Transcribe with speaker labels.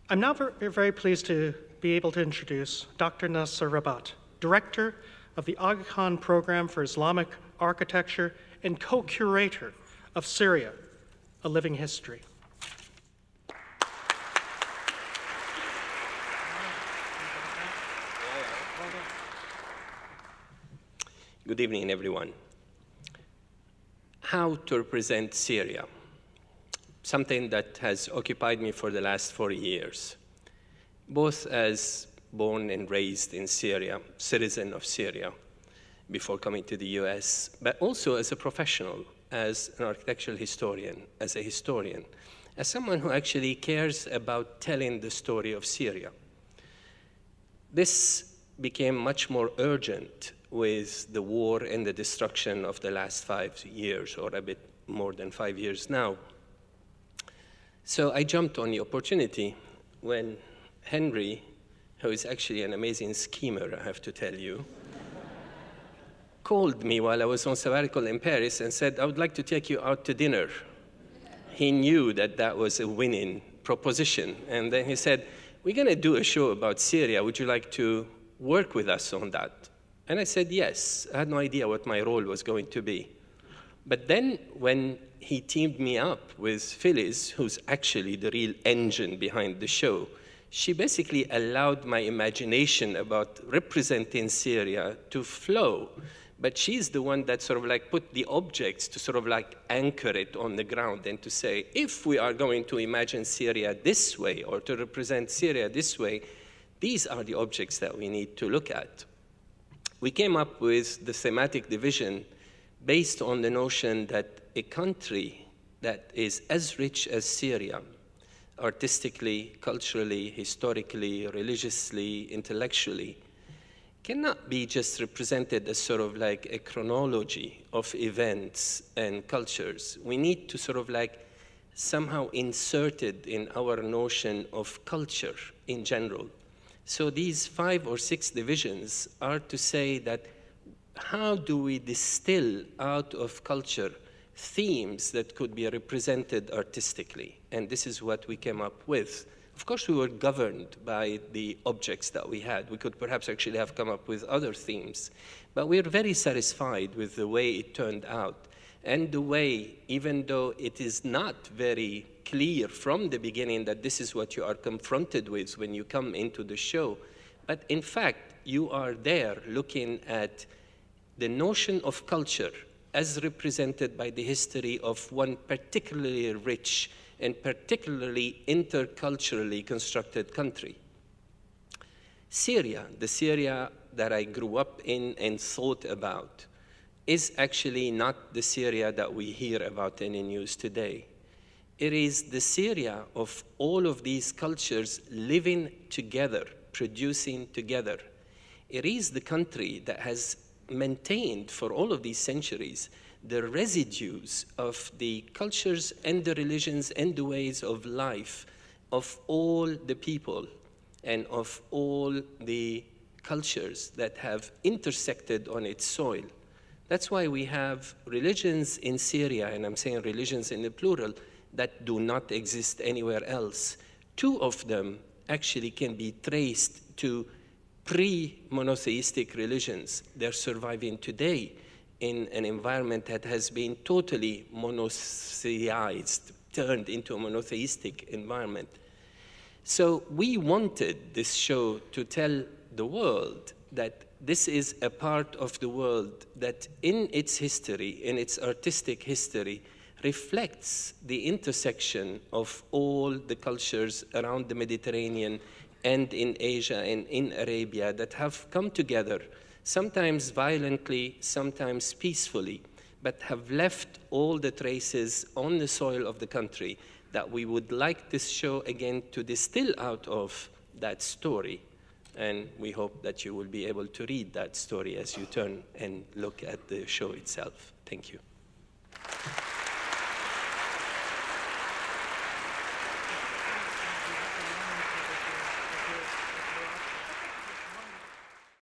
Speaker 1: I'm now very pleased to be able to introduce Dr. Nasser Rabb, Director of the Aga Khan Program for Islamic Architecture and co-curator of Syria, A Living History.
Speaker 2: Good evening, everyone. How to represent Syria, something that has occupied me for the last 40 years, both as born and raised in Syria, citizen of Syria, before coming to the US, but also as a professional, as an architectural historian, as a historian, as someone who actually cares about telling the story of Syria. This became much more urgent with the war and the destruction of the last 5 years, or a bit more than 5 years now. So I jumped on the opportunity when Henry, who is actually an amazing schemer, I have to tell you, called me while I was on sabbatical in Paris and said, I would like to take you out to dinner. He knew that that was a winning proposition. And then he said, we're going to do a show about Syria. Would you like to work with us on that? And I said, yes. I had no idea what my role was going to be. But then when he teamed me up with Phyllis, who's actually the real engine behind the show, she basically allowed my imagination about representing Syria to flow. But she's the one that sort of like put the objects to sort of like anchor it on the ground and to say, if we are going to imagine Syria this way or to represent Syria this way, these are the objects that we need to look at. We came up with the thematic division based on the notion that a country that is as rich as Syria, artistically, culturally, historically, religiously, intellectually, cannot be just represented as sort of like a chronology of events and cultures. We need to sort of like somehow insert it in our notion of culture in general. So these 5 or 6 divisions are to say that how do we distill out of culture themes that could be represented artistically? And this is what we came up with. Of course, we were governed by the objects that we had. We could perhaps actually have come up with other themes. But we're very satisfied with the way it turned out. And the way, even though it is not very clear from the beginning that this is what you are confronted with when you come into the show, but in fact, you are there looking at the notion of culture as represented by the history of one particularly rich and particularly interculturally constructed country. Syria, the Syria that I grew up in and thought about, is actually not the Syria that we hear about in the news today. It is the Syria of all of these cultures living together, producing together. It is the country that has maintained for all of these centuries the residues of the cultures and the religions and the ways of life of all the people and of all the cultures that have intersected on its soil. That's why we have religions in Syria, and I'm saying religions in the plural, that do not exist anywhere else. 2 of them actually can be traced to pre-monotheistic religions. They're surviving today in an environment that has been totally monotheized, turned into a monotheistic environment. So we wanted this show to tell the world that this is a part of the world that in its history, in its artistic history, reflects the intersection of all the cultures around the Mediterranean and in Asia and in Arabia that have come together, sometimes violently, sometimes peacefully, but have left all the traces on the soil of the country that we would like this show again to distill out of that story. And we hope that you will be able to read that story as you turn and look at the show itself. Thank you.